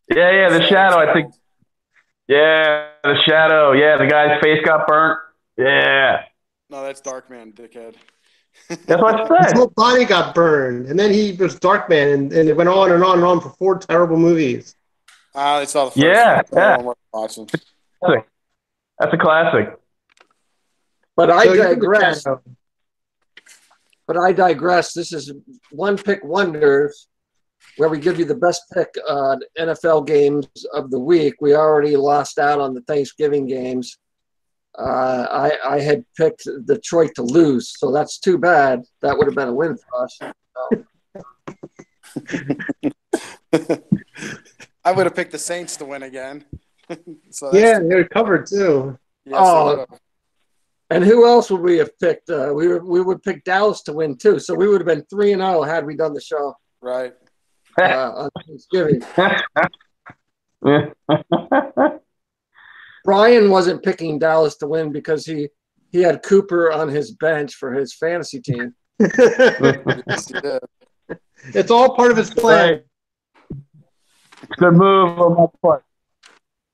Yeah, the Shadow shadow. I think. Child. Yeah, the shadow. Yeah, the guy's face got burnt. Yeah, No, that's Darkman, dickhead. that's what I His said. whole body got burned, and then he was Darkman, and it went on and on and on for four terrible movies. I only saw the first one. Yeah, The other yeah. one worth watching. Classic. That's a classic. But I So you're the digress. shadow. But I digress. This is one pick wonders where we give you the best pick NFL games of the week. We already lost out on the Thanksgiving games. I had picked Detroit to lose, so that's too bad. That would have been a win for us. So. I would have picked the Saints to win again. So that's Yeah, they recovered too. yes, I would Oh, have. and who else would we have picked? We would pick Dallas to win too. So we would have been 3-0 had we done the show Right. on Thanksgiving. Brian wasn't picking Dallas to win because he had Cooper on his bench for his fantasy team. Yes, you did. It's all part of his plan. Right. Good move on my part.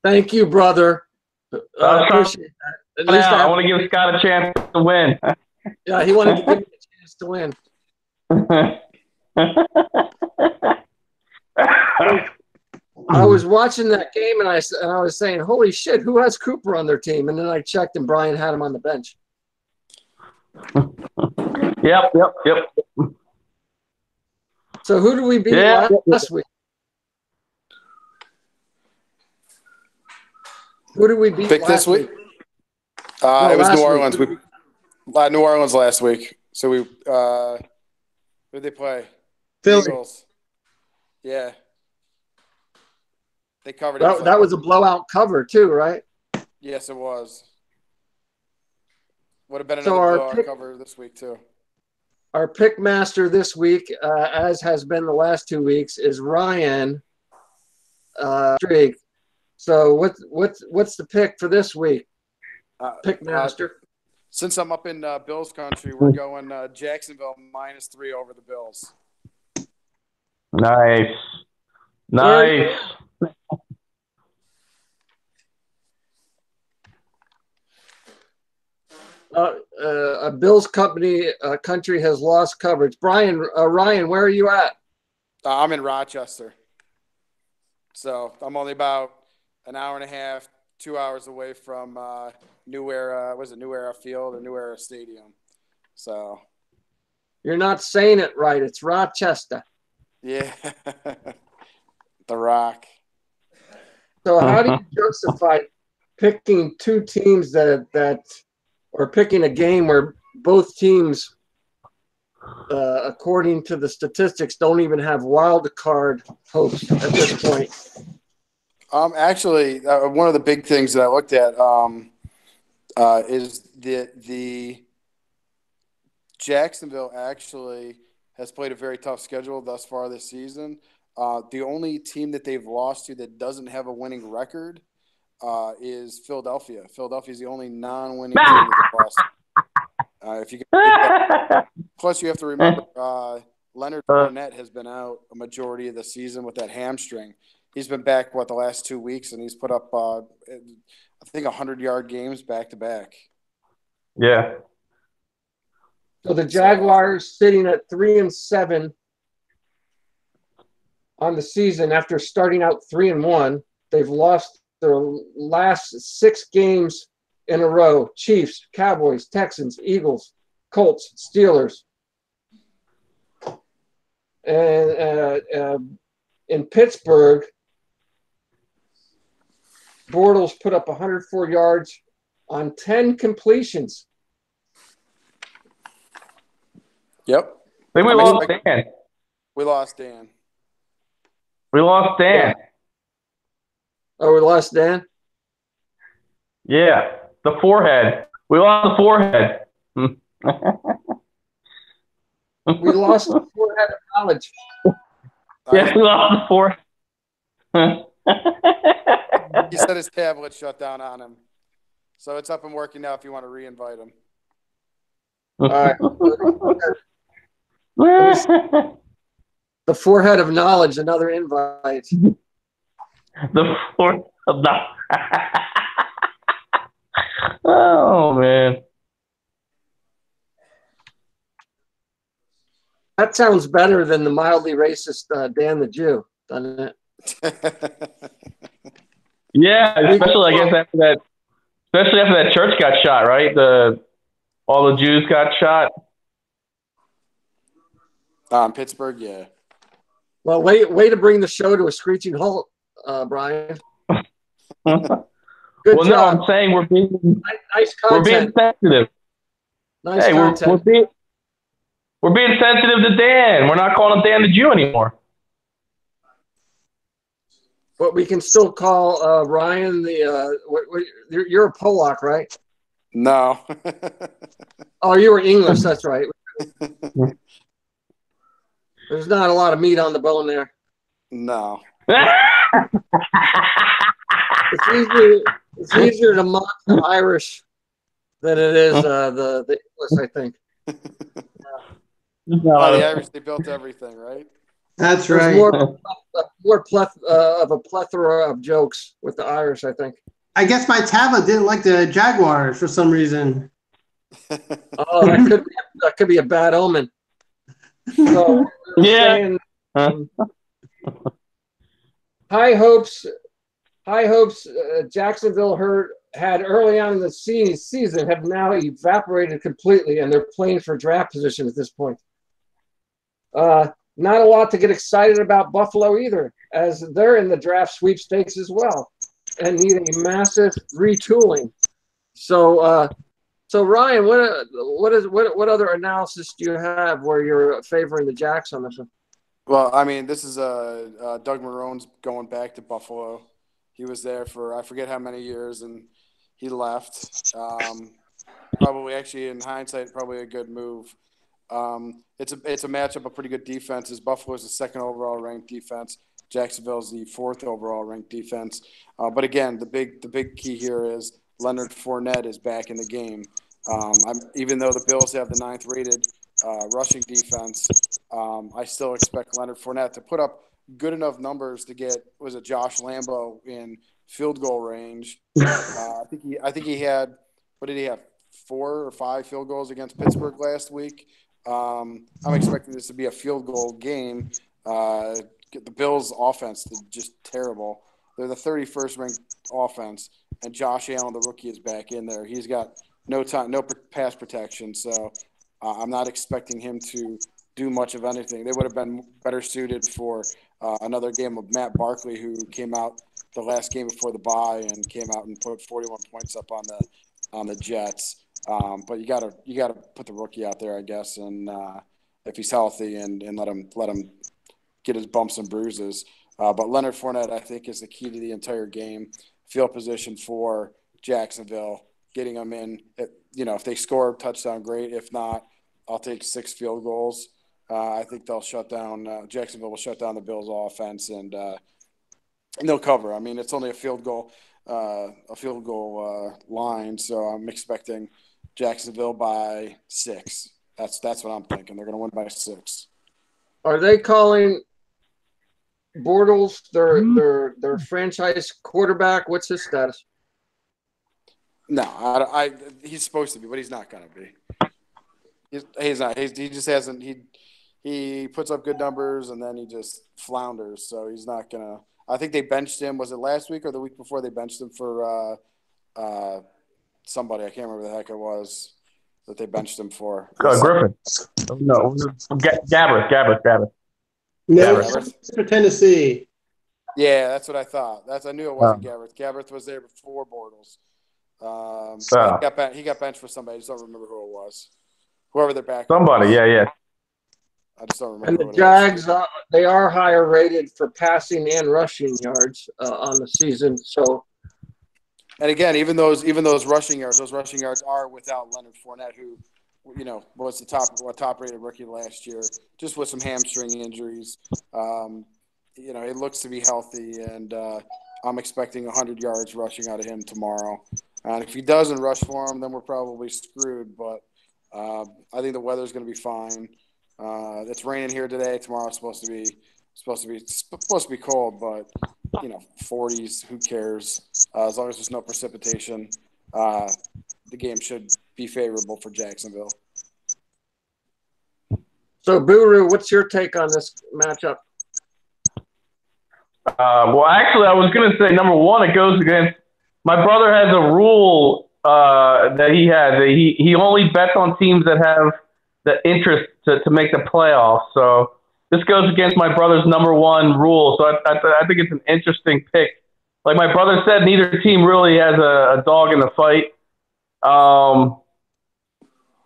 Thank you, brother. I appreciate that. At least I want to give Scott a chance to win. Yeah, he wanted to give me a chance to win. I was watching that game and I was saying, "Holy shit, who has Cooper on their team?" And then I checked and Brian had him on the bench. Yep. So who did we beat last week? Who did we beat Pick this week? It was New Orleans. New Orleans last week. So who did they play? Philly. Eagles. Yeah. They covered it. That was a blowout cover too, right? Yes, it was. Would have been another blowout cover this week too. Our pick master this week, as has been the last 2 weeks, is Ryan Drake. So what's the pick for this week? Pick master. Since I'm up in Bills country, we're going Jacksonville -3 over the Bills. Nice. A Bills country has lost coverage. Ryan, where are you at? I'm in Rochester. So I'm only about an hour and a half, 2 hours away from New Era. Was it New Era Field or New Era Stadium? So you're not saying it right. It's Rochester. Yeah, The Rock. So how do you justify picking two teams that or picking a game where both teams, according to the statistics, don't even have wild card hopes at this point? Actually, one of the big things that I looked at is the Jacksonville actually has played a very tough schedule thus far this season. The only team that they've lost to that doesn't have a winning record is Philadelphia. Philadelphia is the only non-winning team that they've lost. If you can plus, you have to remember Leonard Fournette has been out a majority of the season with that hamstring. He's been back, the last 2 weeks, and he's put up, I think, 100-yard games back-to-back. Yeah. So the Jaguars sitting at 3-7 on the season after starting out 3-1. They've lost their last 6 games in a row. Chiefs, Cowboys, Texans, Eagles, Colts, Steelers. And in Pittsburgh, Bortles put up 104 yards on 10 completions. Yep. I think we lost Dan. We lost Dan. Yeah. Oh, we lost Dan? Yeah. The forehead. We lost the forehead. We lost the forehead of knowledge. Yes, we lost the forehead. He said his tablet shut down on him. So it's up and working now if you want to re-invite him. All right. The forehead of knowledge, another invite. The fourth of the. Oh man. That sounds better than the mildly racist Dan the Jew, doesn't it? Yeah, especially I guess especially after that church got shot, right? All the Jews got shot. Pittsburgh, yeah. Well, way to bring the show to a screeching halt, Brian. Good Well, job. no, I'm saying nice content. We're being sensitive. Nice hey, content. we're being sensitive to Dan. We're not calling him Dan the Jew anymore. But we can still call Ryan the. You're a Polak, right? No. Oh, you were English. That's right. There's not a lot of meat on the bone there. No. It's easier to mock the Irish than it is the English, I think. The Irish, they built everything, right? That's There's right. more of a plethora of jokes with the Irish, I think. I guess my tablet didn't like the Jaguars for some reason. Oh, that could be a bad omen. So, yeah. High hopes. Jacksonville had early on in the season have now evaporated completely, and they're playing for draft position at this point. Not a lot to get excited about Buffalo either, as they're in the draft sweepstakes as well, and need a massive retooling. So Ryan, what other analysis do you have where you're favoring the Jacks on this one? Well, I mean, this is Doug Marrone's going back to Buffalo. He was there for I forget how many years, and he left. Probably, actually, in hindsight, probably a good move. It's a matchup of pretty good defenses. Buffalo is the second overall ranked defense. Jacksonville is the fourth overall ranked defense. But again, the big key here is Leonard Fournette is back in the game. Even though the Bills have the ninth rated rushing defense, I still expect Leonard Fournette to put up good enough numbers to get Josh Lambo in field goal range. I think he had, what did he have, 4 or 5 field goals against Pittsburgh last week. I'm expecting this to be a field goal game. The Bills' offense is just terrible. They're the 31st ranked offense, and Josh Allen, the rookie, is back in there. He's got no pass protection, so I'm not expecting him to do much of anything. They would have been better suited for another game of Matt Barkley, who came out the last game before the bye and came out and put 41 points up on the Jets. But you gotta put the rookie out there, I guess, and if he's healthy and let him get his bumps and bruises. But Leonard Fournette, I think, is the key to the entire game. Field position for Jacksonville, getting them in. If they score a touchdown, great. If not, I'll take 6 field goals. I think they'll shut down. Jacksonville will shut down the Bills' offense, and they'll cover. I mean, it's only a field goal line, so I'm expecting Jacksonville by 6. That's what I'm thinking. They're going to win by 6. Are they calling Bortles their franchise quarterback? What's his status? No, he's supposed to be, but he's not going to be. He's not. He just hasn't. He puts up good numbers and then he just flounders. So he's not gonna. I think they benched him. Was it last week or the week before? They benched him for somebody. I can't remember the heck it was that they benched him for. Griffin. No, Gabbert. No, for Tennessee. Yeah, that's what I thought. I knew it wasn't Gabbert. Gabbert was there before Bortles. He got benched for somebody. I just don't remember who it was. Whoever their back. Somebody, yeah. I just don't remember. And the Jags, they are higher rated for passing and rushing yards on the season. So, and again, even those rushing yards are without Leonard Fournette, who, was the top rated rookie last year, just with some hamstring injuries. He looks to be healthy, and I'm expecting 100 yards rushing out of him tomorrow. And if he doesn't rush for him, then we're probably screwed. But I think the weather's going to be fine. It's raining here today. Tomorrow's supposed to be cold, but 40s. Who cares? As long as there's no precipitation, the game should be favorable for Jacksonville. So, Buru, what's your take on this matchup? Well, actually, I was going to say, number one, it goes against – my brother has a rule that he has. He only bets on teams that have the interest to make the playoffs. So this goes against my brother's number one rule. So I think it's an interesting pick. Like my brother said, neither team really has a dog in the fight.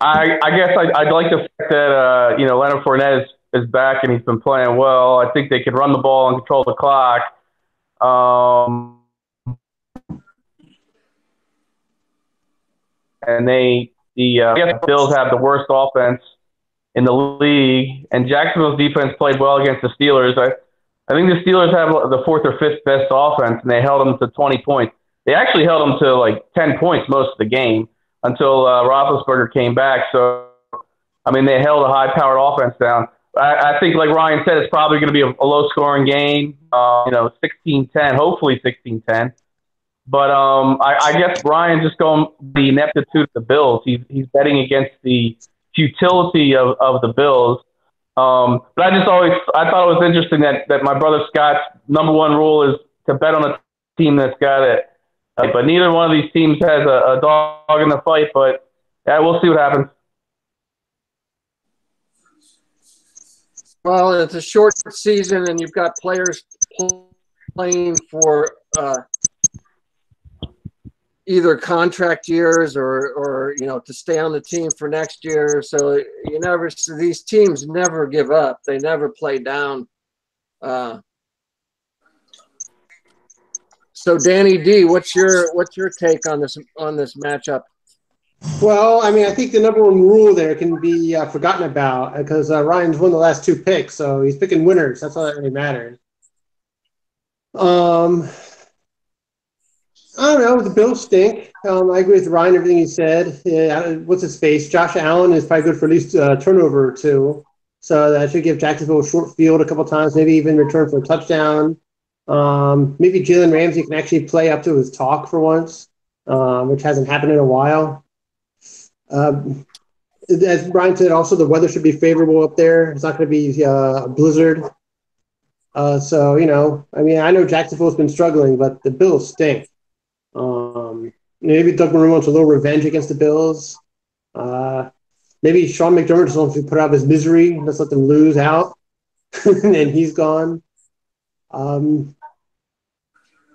I guess I'd like the fact that Leonard Fournette is back and he's been playing well. I think they could run the ball and control the clock. And I guess the Bills have the worst offense in the league, and Jacksonville's defense played well against the Steelers. I think the Steelers have the fourth or fifth best offense, and they held them to 20 points. They actually held them to like 10 points most of the game until Roethlisberger came back. So, I mean, they held a high-powered offense down. I think, like Ryan said, it's probably going to be a low-scoring game, 16-10, hopefully 16-10. But I guess Ryan just going the ineptitude of the Bills. He's betting against the futility of the Bills. But I thought it was interesting that my brother Scott's number one rule is to bet on a team that's got it. But neither one of these teams has a dog in the fight. But yeah, we'll see what happens. Well, it's a short season, and you've got players playing for either contract years or to stay on the team for next year. So these teams never give up. They never play down. So Danny D, what's your take on this matchup? Well, I mean, I think the number one rule there can be forgotten about because Ryan's won the last two picks, so he's picking winners. That's all that really matters. I don't know. The Bills stink. I agree with Ryan, everything he said. Yeah, what's his face? Josh Allen is probably good for at least a turnover or two. So that should give Jacksonville a short field a couple times, maybe even return for a touchdown. Maybe Jalen Ramsey can actually play up to his talk for once, which hasn't happened in a while. As Brian said, also the weather should be favorable up there. It's not going to be a blizzard. So, I mean, I know Jacksonville's been struggling, but the Bills stink. Maybe Doug Marrone wants a little revenge against the Bills. Maybe Sean McDermott just wants to put out of his misery. Let's let them lose out. And then he's gone. I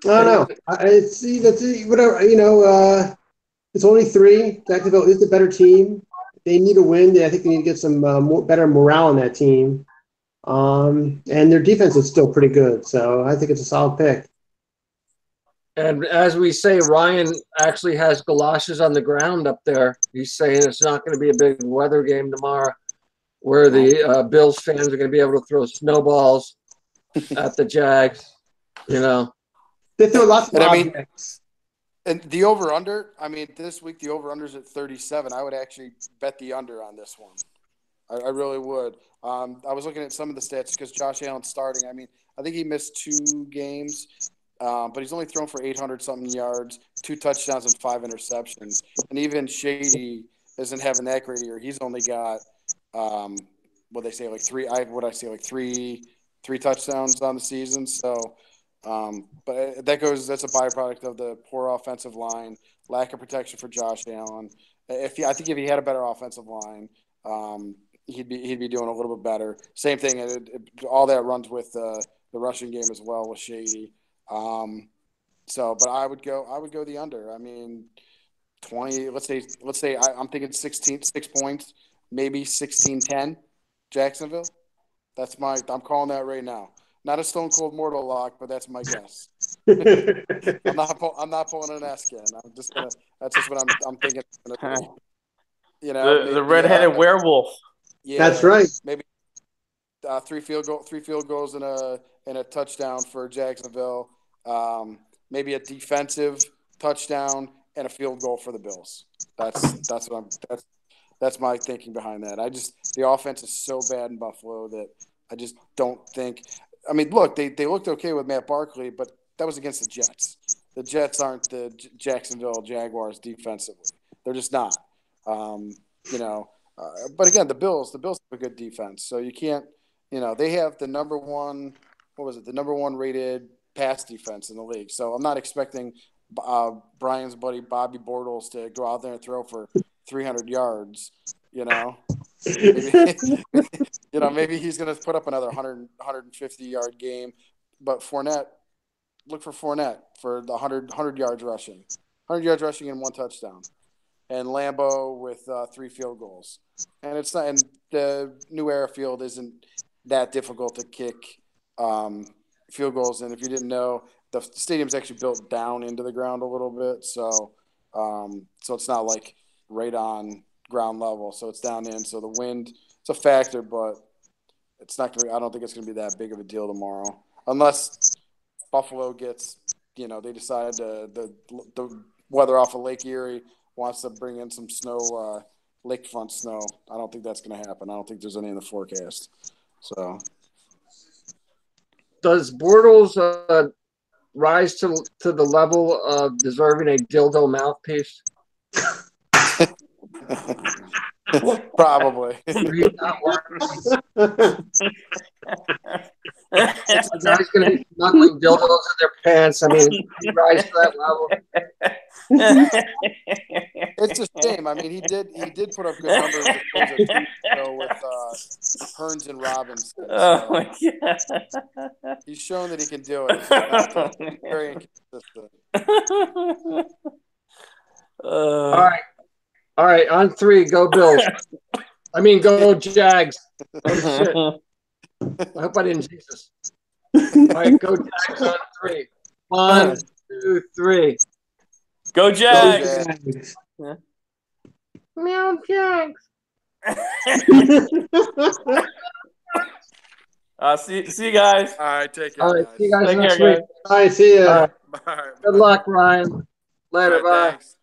don't know. It's only 3. Jacksonville is the better team. They need a win. I think they need to get some better morale in that team. And their defense is still pretty good. So I think it's a solid pick. And as we say, Ryan actually has galoshes on the ground up there. He's saying it's not going to be a big weather game tomorrow where the Bills fans are going to be able to throw snowballs at the Jags, They throw lots of objects. And the over-under, I mean, this week the over-under is at 37. I would actually bet the under on this one. I really would. I was looking at some of the stats because Josh Allen's starting. I mean, I think he missed 2 games. But he's only thrown for 800-something yards, 2 touchdowns, and 5 interceptions. And even Shady isn't having that great a year. He's only got, three touchdowns on the season. So, but that's a byproduct of the poor offensive line, lack of protection for Josh Allen. I think if he had a better offensive line, he'd be doing a little bit better. Same thing. All that runs with the rushing game as well with Shady. But I would go the under. I mean, 20. Let's say I'm thinking 6 points, maybe 16-10, Jacksonville. I'm calling that right now. Not a stone cold mortal lock, but that's my guess. I'm not pulling an S again. That's just what I'm thinking. The redheaded werewolf. Yeah, that's right. Maybe 3 field goals and a touchdown for Jacksonville. Maybe a defensive touchdown and a field goal for the Bills. That's my thinking behind that. The offense is so bad in Buffalo that I just don't think. I mean, look, they looked okay with Matt Barkley, but that was against the Jets. The Jets aren't the Jacksonville Jaguars defensively. They're just not. But again, the Bills have a good defense, so you can't. They have the number one. What was it? The number one rated pass defense in the league. So I'm not expecting Brian's buddy Bobby Bortles to go out there and throw for 300 yards. Maybe, maybe he's going to put up another 150 yard game. But Fournette, look for Fournette for the 100 yards rushing. 100 yards rushing and 1 touchdown. And Lambeau with 3 field goals. And it's not. And the New Era Field isn't that difficult to kick field goals. And if you didn't know, the stadium's actually built down into the ground a little bit, so it's not like right on ground level. So it's down in. So the wind, it's a factor, but it's not going to. I don't think it's going to be that big of a deal tomorrow, unless Buffalo gets. They decide the weather off of Lake Erie wants to bring in some snow, lakefront snow. I don't think that's going to happen. I don't think there's any in the forecast. So, does Bortles rise to the level of deserving a dildo mouthpiece? Probably. Guys going to be smuggling dildos in their pants. I mean, he rise to that level. It's a shame. I mean, he did put up good numbers with Hearns and Robinson. Oh my god! He's shown that he can do it. He's very inconsistent. All right. On 3, go Bills. I mean, go Jags. Oh, shit. I hope I didn't Jesus. All right, go Jags on 3. 1, 2, 3. Go Jags! Meow Jags. See you guys. All right, take care. All right, Guys. see you guys Take next care, week. guys. All right, see ya. Bye. Good luck, Ryan. Later, All right, bye. thanks.